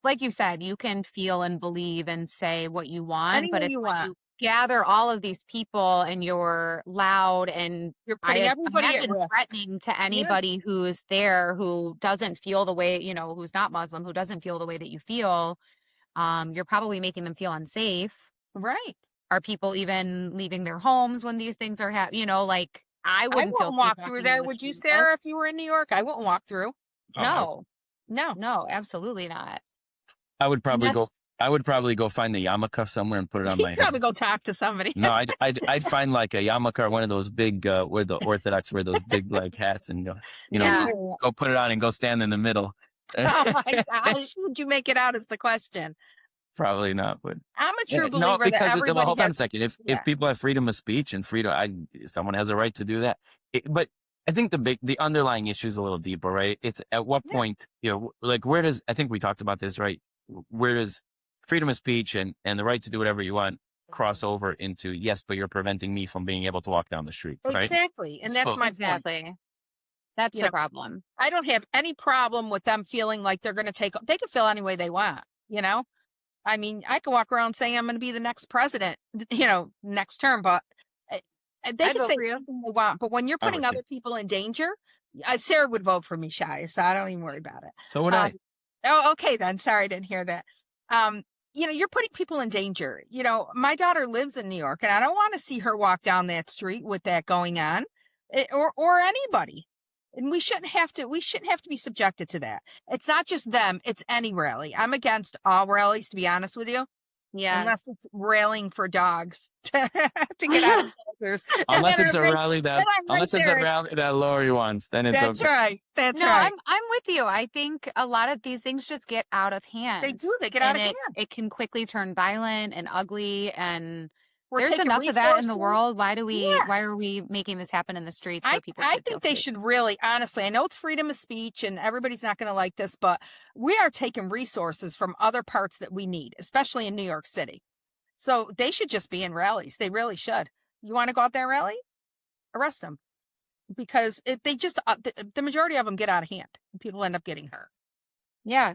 like you said, you can feel and believe and say what you want, but it's when you gather all of these people and you're loud and you're putting everybody at risk. Threatening to anybody who's there who doesn't feel the way, who's not Muslim, who doesn't feel the way that you feel, you're probably making them feel unsafe. Right. Are people even leaving their homes when these things are happening? I wouldn't walk through there. Would you, Sarah, if you were in New York? I wouldn't walk through. No, absolutely not. I would probably go. I would probably go find the yarmulke somewhere and put it on my head. Probably go talk to somebody. No, I'd find like a yarmulke or one of those big where the Orthodox wear those big like hats and go put it on and go stand in the middle. Oh my gosh! Would you make it out? Is the question. Probably not, but I'm a true believer that everybody hold on a second. If people have freedom of speech and freedom, someone has a right to do that. But I think the underlying issue is a little deeper, right? It's at what point, where does, I think we talked about this, right? Where does freedom of speech and the right to do whatever you want cross over into, yes, but you're preventing me from being able to walk down the street, right? Exactly. And that's my point. That's the problem. I don't have any problem with them feeling like they're going to they can feel any way they want, I mean, I can walk around saying I'm going to be the next president, next term, but they can say anything they want. But when you're putting other people in danger, Sarah would vote for me, Shia, so I don't even worry about it. So would I. Oh, okay then. Sorry, I didn't hear that. You're putting people in danger. My daughter lives in New York, and I don't want to see her walk down that street with that going on, or anybody. And we shouldn't have to be subjected to that. It's not just them. It's any rally. I'm against all rallies, to be honest with you. Yeah. Unless it's railing for dogs to get out of shelters. Unless it's a rally that Lori wants, then it's That's okay. right. That's right. I'm with you. I think a lot of these things just get out of hand. They do. They get out of hand. It can quickly turn violent and ugly, and there's enough of that in the world. Why are we making this happen in the streets? Where people I think they should really, honestly, I know it's freedom of speech and everybody's not going to like this, but we are taking resources from other parts that we need, especially in New York City. So they should just be in rallies. They really should. You want to go out there and rally? Arrest them. Because they just, the majority of them get out of hand. People end up getting hurt. Yeah.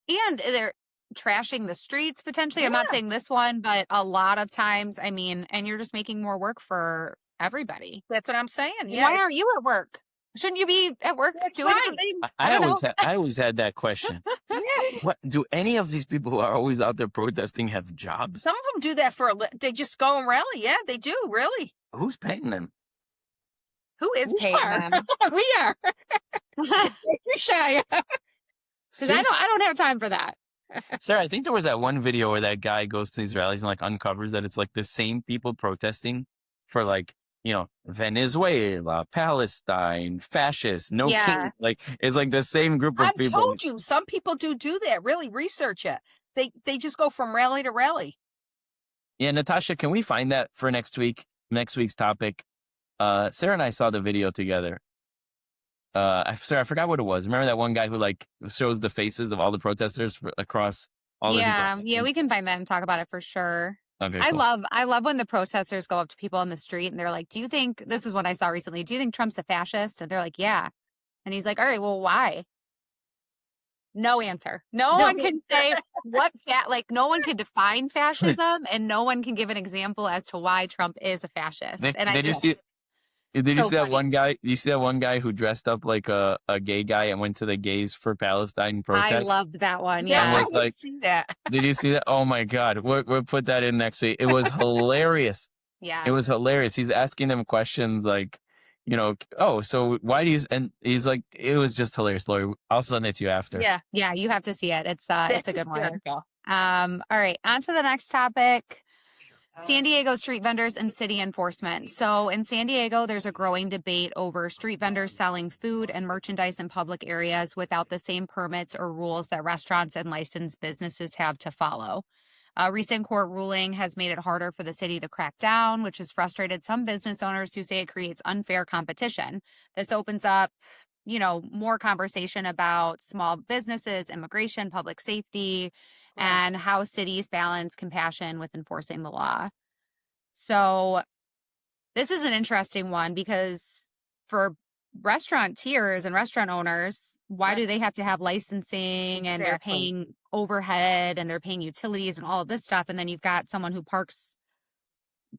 And they're trashing the streets potentially. I'm not saying this one, but a lot of times, I mean, and you're just making more work for everybody. That's what I'm saying. Yeah. Why aren't you at work? Shouldn't you be at work doing something? I always had that question. Yeah. What do any of these people who are always out there protesting have jobs? Some of them do that they just go and rally. Yeah, they do. Really. Who's paying them? Who is paying them? We are. Shia. Because I don't have time for that. Sarah, I think there was that one video where that guy goes to these rallies and like uncovers that it's like the same people protesting for like, you know, Venezuela, Palestine, fascists, no king. Like it's like the same group of people. I told you, some people do that. Really research it. They just go from rally to rally. Yeah, Natasha, can we find that for next week? Next week's topic. Sarah and I saw the video together. Sarah, I forgot what it was. Remember that one guy who like shows the faces of all the protesters across all the people? Yeah, we can find that and talk about it for sure. Okay, I cool. love when the protesters go up to people on the street and they're like, do you think, this is what I saw recently, do you think Trump's a fascist? And they're like, yeah. And he's like, all right, well, why? No answer. No one can say no one can define fascism and no one can give an example as to why Trump is a fascist. Did you see that one guy? You see that one guy who dressed up like a gay guy and went to the Gays for Palestine protest? I loved that one. Yeah, Yeah. I didn't see that. Did you see that? Oh my God. We'll put that in next week. It was hilarious. Yeah. It was hilarious. He's asking them questions like, you know, oh, so why do you, and he's like, it was just hilarious, Lori. I'll send it to you after. Yeah. Yeah, you have to see it. It's a good one. All right, on to the next topic. San Diego street vendors and city enforcement. So in San Diego, there's a growing debate over street vendors selling food and merchandise in public areas without the same permits or rules that restaurants and licensed businesses have to follow. A recent court ruling has made it harder for the city to crack down, which has frustrated some business owners who say it creates unfair competition. This opens up, more conversation about small businesses, immigration, public safety, and how cities balance compassion with enforcing the law. So this is an interesting one because for restaurateurs and restaurant owners, why do they have to have licensing and they're paying overhead and they're paying utilities and all of this stuff? And then you've got someone who parks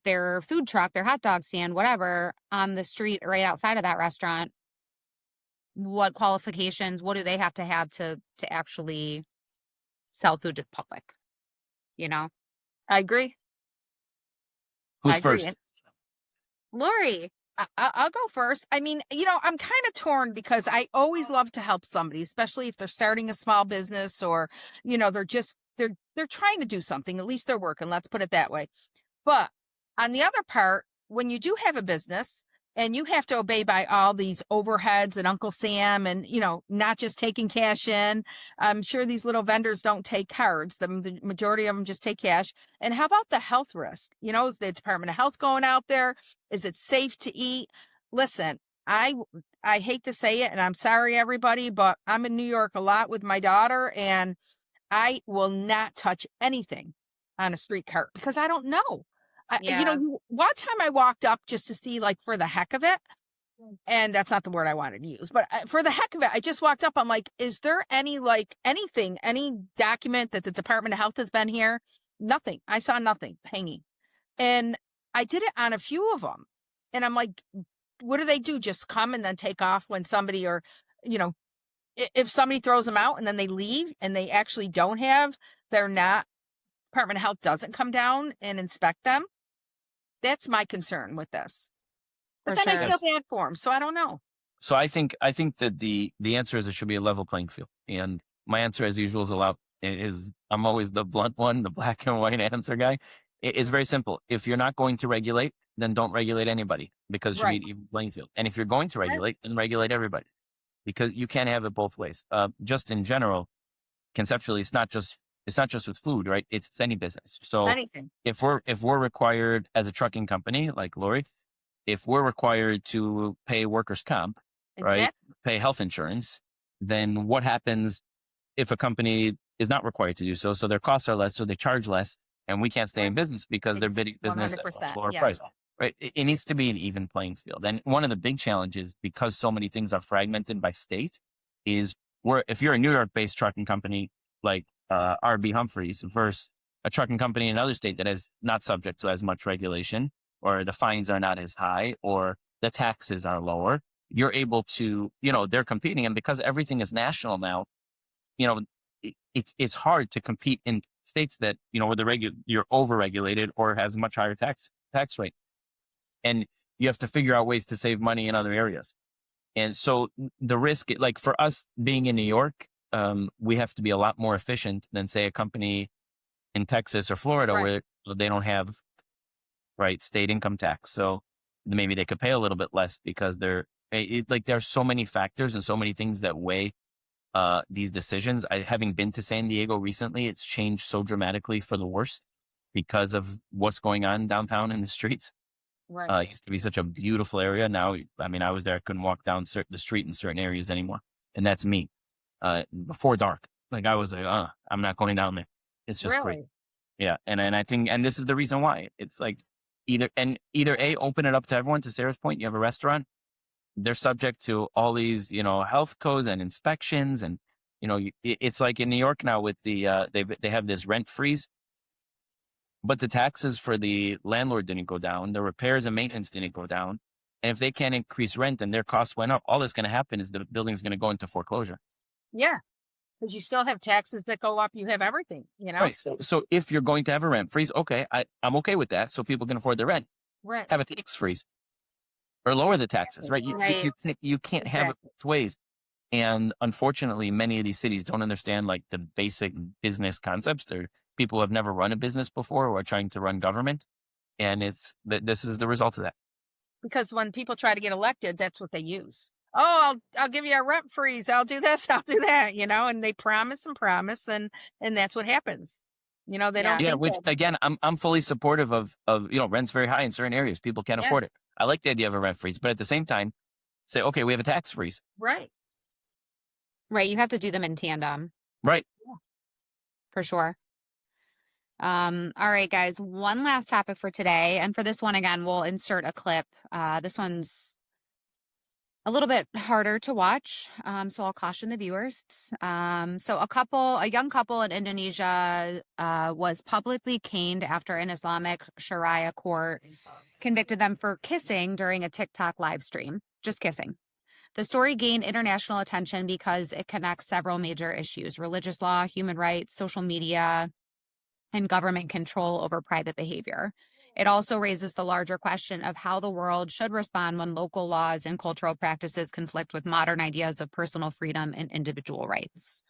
their food truck, their hot dog stand, whatever, on the street right outside of that restaurant. What qualifications, what do they have to actually sell food to the public? I agree. Who's first? Lori. I'll go first. I mean, I'm kind of torn because I always love to help somebody, especially if they're starting a small business or, they're trying to do something. At least they're working. Let's put it that way. But on the other part, when you do have a business and you have to obey by all these overheads and Uncle Sam and, not just taking cash in. I'm sure these little vendors don't take cards. The majority of them just take cash. And how about the health risk? Is the Department of Health going out there? Is it safe to eat? Listen, I hate to say it, and I'm sorry, everybody, but I'm in New York a lot with my daughter, and I will not touch anything on a street cart because I don't know. One time I walked up just to see, like, for the heck of it, and that's not the word I wanted to use, but for the heck of it, I just walked up. I'm like, is there any, any document that the Department of Health has been here? Nothing. I saw nothing hanging. And I did it on a few of them. And I'm like, what do they do? Just come and then take off when somebody if somebody throws them out and then they leave and they actually don't have, Department of Health doesn't come down and inspect them. That's my concern with this. But then I feel bad for them, so I don't know. So I think that the answer is it should be a level playing field. And my answer, as usual, is I'm always the blunt one, the black and white answer guy. It's very simple. If you're not going to regulate, then don't regulate anybody because it should be an even playing field. And if you're going to regulate, then regulate everybody because you can't have it both ways. Just in general, conceptually, it's not just with food, right? It's any business. So anything. If we're required as a trucking company, like Lori, if we're required to pay workers' comp, right, pay health insurance, then what happens if a company is not required to do so? So their costs are less, so they charge less, and we can't stay in business because they're bidding business at a lower price, right? It needs to be an even playing field. And one of the big challenges, because so many things are fragmented by state, is where if you're a New York-based trucking company like RB Humphreys versus a trucking company in another state that is not subject to as much regulation, or the fines are not as high, or the taxes are lower, you're able to, they're competing. And because everything is national now, it's hard to compete in states that, where you're over-regulated or has a much higher tax rate. And you have to figure out ways to save money in other areas. And so the risk, like for us being in New York, we have to be a lot more efficient than, say, a company in Texas or Florida, where they don't have state income tax. So maybe they could pay a little bit less because there's so many factors and so many things that weigh these decisions. Having been to San Diego recently, it's changed so dramatically for the worse because of what's going on downtown in the streets. It used to be such a beautiful area. Now, I was there, I couldn't walk down the street in certain areas anymore. And that's me. Before dark, I was like, I'm not going down there. It's just great. Yeah. And I think, and this is the reason why. It's like either A, open it up to everyone. To Sarah's point, you have a restaurant, they're subject to all these, health codes and inspections. And, it's like in New York now with the, they have this rent freeze. But the taxes for the landlord didn't go down. The repairs and maintenance didn't go down. And if they can't increase rent and their costs went up, all that's going to happen is the building's going to go into foreclosure. Yeah, because you still have taxes that go up. You have everything, Right. So if you're going to have a rent freeze, okay, I'm okay with that. So people can afford their rent. Right. Have a tax freeze or lower the taxes, right? You can't have it both ways. And unfortunately, many of these cities don't understand the basic business concepts. People who have never run a business before or are trying to run government. And this is the result of that. Because when people try to get elected, that's what they use. Oh, I'll give you a rent freeze. I'll do this. I'll do that, and they promise and promise. And that's what happens. They don't. Yeah. Which again, I'm fully supportive of, rent's very high in certain areas. People can't afford it. I like the idea of a rent freeze, but at the same time say, okay, we have a tax freeze. Right. Right. You have to do them in tandem. Right. Yeah. For sure. All right, guys, one last topic for today. And for this one, again, we'll insert a clip. This one's a little bit harder to watch. So I'll caution the viewers. So a young couple in Indonesia, was publicly caned after an Islamic Sharia court convicted them for kissing during a TikTok live stream. Just kissing. The story gained international attention because it connects several major issues: religious law, human rights, social media, and government control over private behavior. It also raises the larger question of how the world should respond when local laws and cultural practices conflict with modern ideas of personal freedom and individual rights.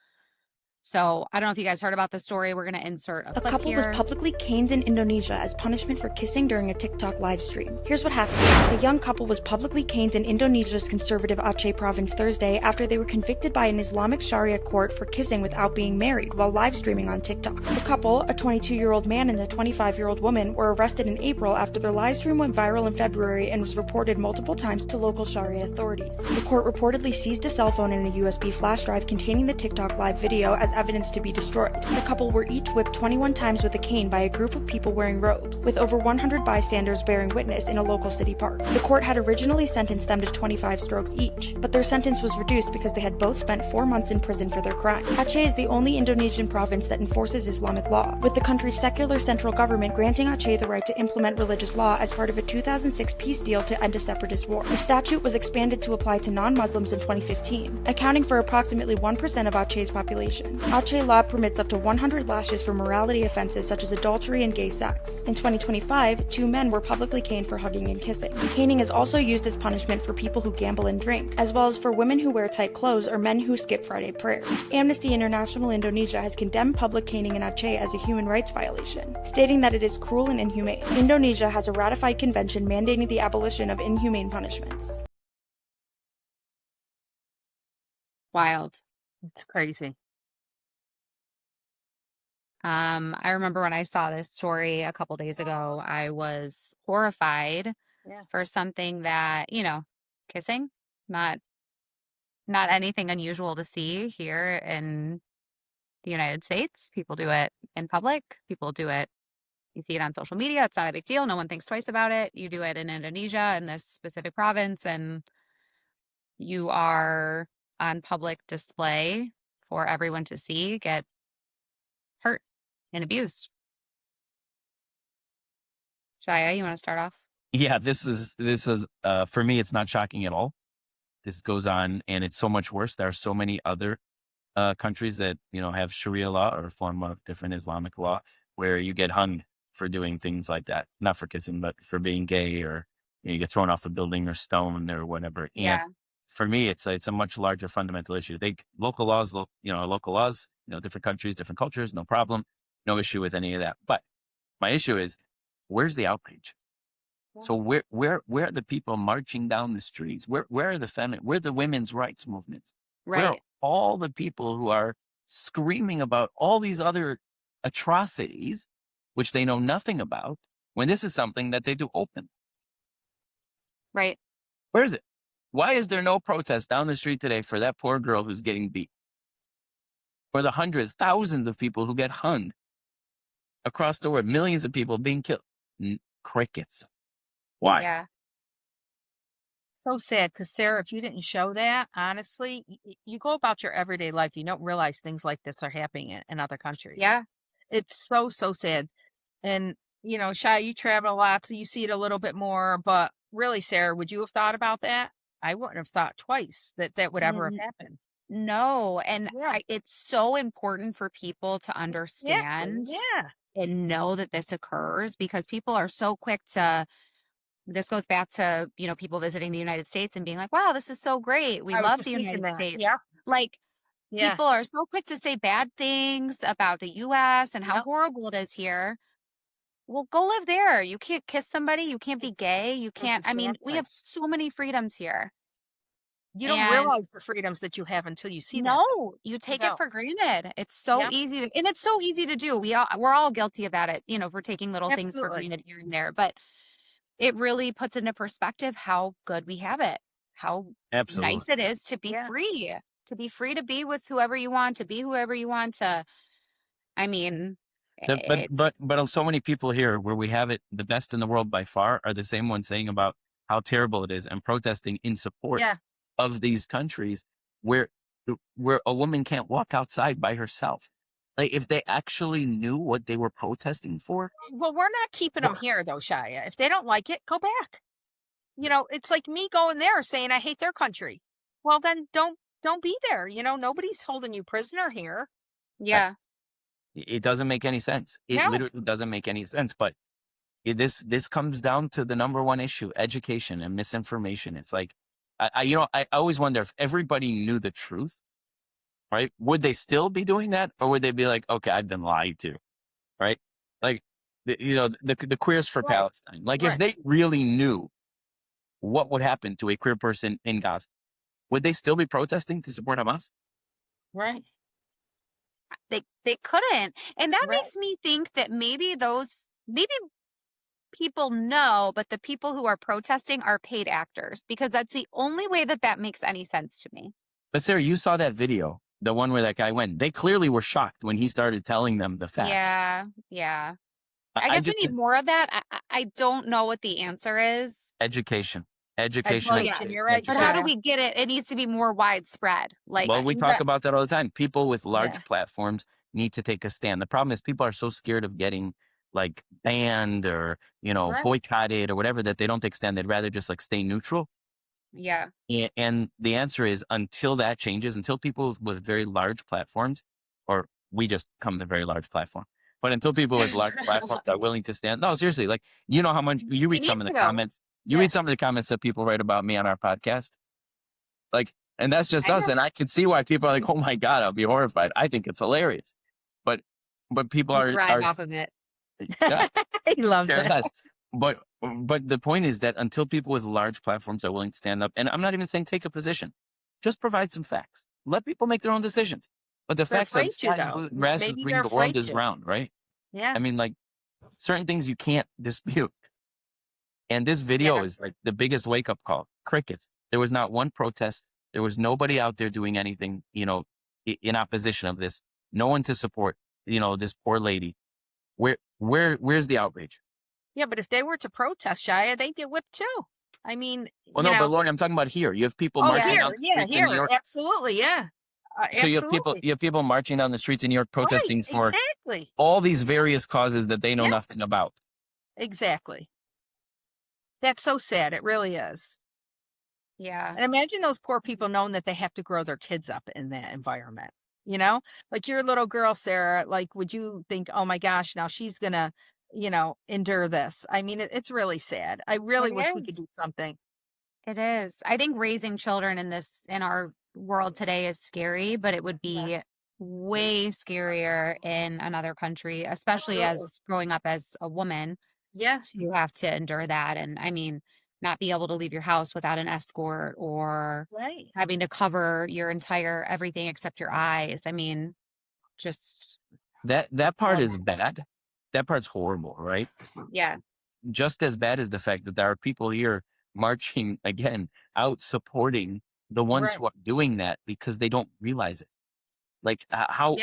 So I don't know if you guys heard about the story. We're going to insert a clip here. A couple was publicly caned in Indonesia as punishment for kissing during a TikTok live stream. Here's what happened. A young couple was publicly caned in Indonesia's conservative Aceh province Thursday after they were convicted by an Islamic Sharia court for kissing without being married while live streaming on TikTok. The couple, a 22-year-old man and a 25-year-old woman, were arrested in April after their live stream went viral in February and was reported multiple times to local Sharia authorities. The court reportedly seized a cell phone and a USB flash drive containing the TikTok live video as evidence to be destroyed. The couple were each whipped 21 times with a cane by a group of people wearing robes, with over 100 bystanders bearing witness in a local city park. The court had originally sentenced them to 25 strokes each, but their sentence was reduced because they had both spent 4 months in prison for their crime. Aceh is the only Indonesian province that enforces Islamic law, with the country's secular central government granting Aceh the right to implement religious law as part of a 2006 peace deal to end a separatist war. The statute was expanded to apply to non-Muslims in 2015, accounting for approximately 1% of Aceh's population. Aceh law permits up to 100 lashes for morality offenses such as adultery and gay sex. In 2025, 2 men were publicly caned for hugging and kissing. Caning is also used as punishment for people who gamble and drink, as well as for women who wear tight clothes or men who skip Friday prayers. Amnesty International Indonesia has condemned public caning in Aceh as a human rights violation, stating that it is cruel and inhumane. Indonesia has a ratified convention mandating the abolition of inhumane punishments. Wild. It's crazy. I remember when I saw this story a couple days ago, I was horrified for something that, kissing, not anything unusual to see here in the United States. People do it in public. People do it. You see it on social media. It's not a big deal. No one thinks twice about it. You do it in Indonesia, in this specific province, and you are on public display for everyone to see get hurt and abused. Shia, you want to start off? Yeah, this is for me, it's not shocking at all. This goes on, and it's so much worse. There are so many other countries that, have Sharia law or a form of different Islamic law where you get hung for doing things like that. Not for kissing, but for being gay, or you get thrown off a building or stoned or whatever. Yeah. And for me, it's a much larger fundamental issue. Local laws, different countries, different cultures, no problem. No issue with any of that. But my issue is, where's the outrage? So where are the people marching down the streets? Where are where are the women's rights movements? Right. Where are all the people who are screaming about all these other atrocities, which they know nothing about, when this is something that they do open? Right. Where is it? Why is there no protest down the street today for that poor girl who's getting beat? For the hundreds, thousands of people who get hung across the world, millions of people being killed? Crickets. Why? Yeah. So sad, because Sarah, if you didn't show that, honestly, you go about your everyday life, you don't realize things like this are happening in other countries. Yeah. It's so sad. And, Shai, you travel a lot, so you see it a little bit more. But really, Sarah, would you have thought about that? I wouldn't have thought twice that would ever have happened. No. And Yeah. it's so important for people to understand Yeah. and know that this occurs, because people are so quick to, this goes back to, people visiting the United States and being like, wow, this is so great. We I was love just the thinking United that. States. Yeah. Like, Yeah. people are so quick to say bad things about the US and how Yep. horrible it is here. Well, go live there. You can't kiss somebody. You can't be gay. You can't. I mean, we Exactly. have so many freedoms here. You don't And realize the freedoms that you have until you see that. no, you take it don't. for granted. It's so Yep. easy to, and it's so easy to do. We're all guilty of that, for taking little things for Absolutely. granted here and there. But it really puts into perspective how good we have it, how Absolutely. nice it is to be Yeah. free, to be with whoever you want, to be whoever you want to. I mean, But so many people here where we have it the best in the world by far are the same ones saying about how terrible it is and protesting in support Yeah. of these countries where a woman can't walk outside by herself. Like, if they actually knew what they were protesting for. Well, we're not keeping them here, though, Shia. If they don't like it, go back. It's like me going there saying I hate their country. Well, then don't be there. Nobody's holding you prisoner here. yeah, It doesn't make any sense. It No. literally doesn't make any sense. But this comes down to the number one issue: education and misinformation. It's like, I always wonder, if everybody knew the truth, right? Would they still be doing that, or would they be like, okay, I've been lied to, right? Like, the Queers for Right. Palestine. Like, if Right. they really knew what would happen to a queer person in Gaza, would they still be protesting to support Hamas? Right. they couldn't, and that Right. makes me think that maybe people know, but the people who are protesting are paid actors, because that's the only way that makes any sense to me. But Sarah, you saw that video, the one where that guy went. They clearly were shocked when he started telling them the facts. Yeah. I guess we need more of that. I don't know what the answer is. Education. Well, yeah, and you're right. But how do Yeah. we get it? It needs to be more widespread. Like, Well, we talk about that all the time. People with large Yeah. platforms need to take a stand. The problem is people are so scared of getting like banned or, Right. boycotted or whatever, that they don't take a stand. They'd rather just like stay neutral. yeah, And the answer is, until that changes, until people with very large platforms, or we just come to a very large platform, but until people with large platforms are willing to stand. No, seriously, like, how much you read some of the comments. You read some of the comments that people write about me on our podcast. Like, and that's just us. And I can see why people are like, oh my God, I'll be horrified. I think it's hilarious. But people are off of it. yeah, He loves sure it. does. But the point is that until people with large platforms are willing to stand up, and I'm not even saying take a position, just provide some facts. Let people make their own decisions. But the They're facts are afraid to, though. grass is Maybe green, they're the world afraid is to. round, right? Yeah. I mean, like, certain things you can't dispute. And this video Yeah. is like the biggest wake up call. Crickets. There was not one protest. There was nobody out there doing anything, in opposition of this. No one to support, this poor lady. Where's the outrage? Yeah, but if they were to protest, Shia, they'd get whipped too. I mean, Well, no, but Lauren, I'm talking about here. You have people marching down the streets in New York. Absolutely, yeah. So you have people marching down the streets in New York protesting for all these various causes that they know nothing about. Exactly. That's so sad. It really is. Yeah. And imagine those poor people knowing that they have to grow their kids up in that environment. You know, like your little girl, Sarah, like, would you think, oh my gosh, now she's going to, endure this? I mean, it's really sad. I really wish we could do something. It is. I think raising children in our world today is scary, but it would be way scarier in another country, especially as growing up as a woman. Yes. You have to endure that. And I mean, not be able to leave your house without an escort or having to cover your entire everything except your eyes. I mean, just that part is bad. That part's horrible, right? Yeah. Just as bad as the fact that there are people here marching again out supporting the ones who are doing that because they don't realize it. Like how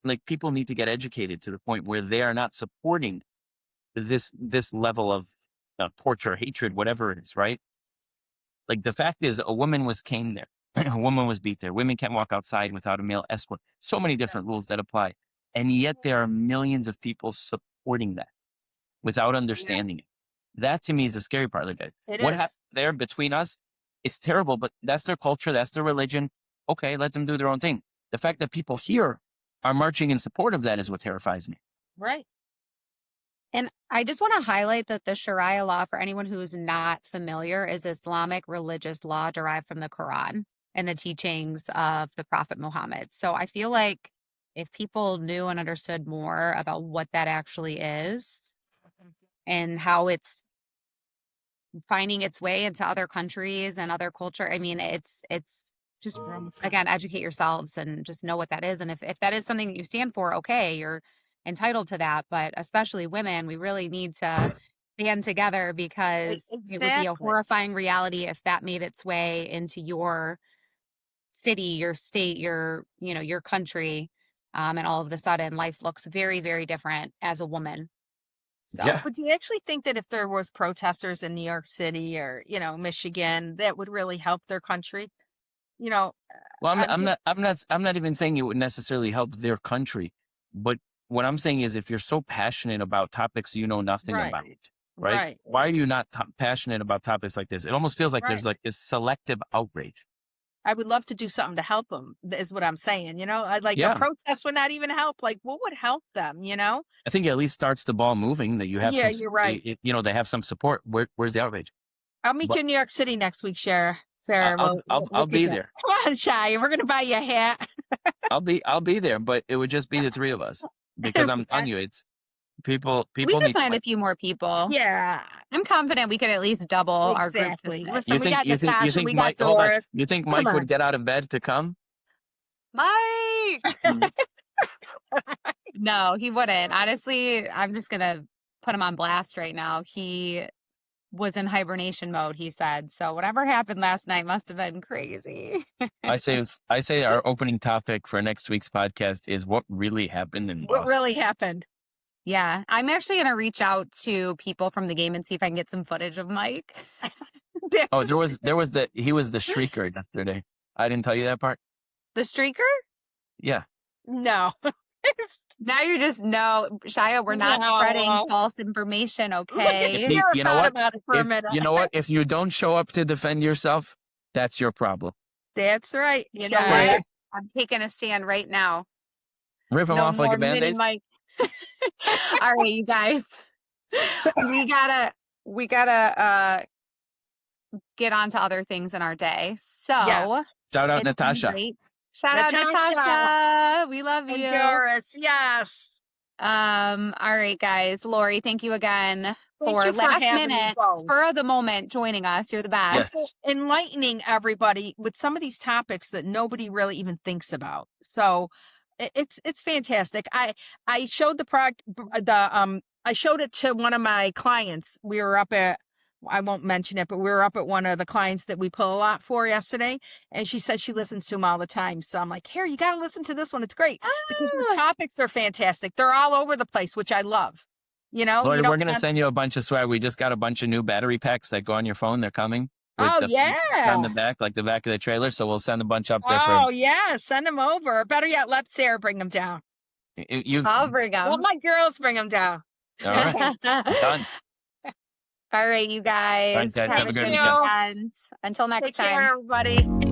like people need to get educated to the point where they are not supporting this level of torture, hatred, whatever it is, right? Like the fact is, a woman came there, a woman was beat there. Women can't walk outside without a male escort. So many different rules that apply, and yet there are millions of people supporting that without understanding it. That to me is the scary part. Like what happened there between us, it's terrible, but that's their culture, that's their religion. Okay, let them do their own thing. The fact that people here are marching in support of that is what terrifies me. Right. And I just want to highlight that the Sharia law, for anyone who's not familiar, is Islamic religious law derived from the Quran and the teachings of the Prophet Muhammad. So I feel like if people knew and understood more about what that actually is and how it's finding its way into other countries and other culture, I mean, it's just, again, educate yourselves and just know what that is. And if that is something that you stand for, okay, you're entitled to that. But especially women, we really need to band together because it would be a horrifying reality if that made its way into your city, your state, your country. And all of a sudden life looks very, very different as a woman. So. Yeah. But do you actually think that if there was protesters in New York City or, Michigan, that would really help their country? Well, I'm not even saying it would necessarily help their country, but what I'm saying is if you're so passionate about topics you know nothing about, right? Why are you not passionate about topics like this? It almost feels like there's like this selective outrage. I would love to do something to help them, is what I'm saying. A protest would not even help. Like, what would help them, I think it at least starts the ball moving that you have you're right. They have some support. Where's the outrage? I'll meet you in New York City next week, Sarah. I'll be there. Come on, Shy. We're going to buy you a hat. I'll be there, but it would just be the three of us because I'm telling you, it's people. We could find a few more people. Yeah, I'm confident we could at least double our group. Listen, you think Mike? Hold on. You think Mike would get out of bed to come? Mike. No, he wouldn't. Honestly, I'm just gonna put him on blast right now. He was in hibernation mode, he said. So whatever happened last night must have been crazy. I say our opening topic for next week's podcast is what really happened in Boston. What really happened? Yeah, I'm actually going to reach out to people from the game and see if I can get some footage of Mike. Oh, he was the shrieker yesterday. I didn't tell you that part. The streaker? Yeah. No. Now you just know, Shia, we're not spreading false information, okay? You know what? If you don't show up to defend yourself, that's your problem. That's right. You know what? I'm taking a stand right now. Rip him off like a Band-Aid. All right, you guys. We gotta get on to other things in our day. So shout out Natasha. Shout out Natasha. We love you. Doris, yes. All right, guys. Lori, thank you again for last minute, spur of the moment joining us. You're the best. Yes. Enlightening everybody with some of these topics that nobody really even thinks about. So it's fantastic. I showed I showed it to one of my clients. We were up at, I won't mention it, but we were up at one of the clients that we pull a lot for yesterday. And she said she listens to them all the time. So I'm like, here, you got to listen to this one. It's great because the topics are fantastic. They're all over the place, which I love. You know, Lord, we're going to send you a bunch of swag. We just got a bunch of new battery packs that go on your phone. They're coming. Oh, On the back, like the back of the trailer. So we'll send a bunch up there. Oh, yeah. Send them over. Better yet, let Sarah bring them down. I'll bring them. Let my girls bring them down. All right. Done. All right, you guys. Have a good weekend. Until next time. Take care, everybody.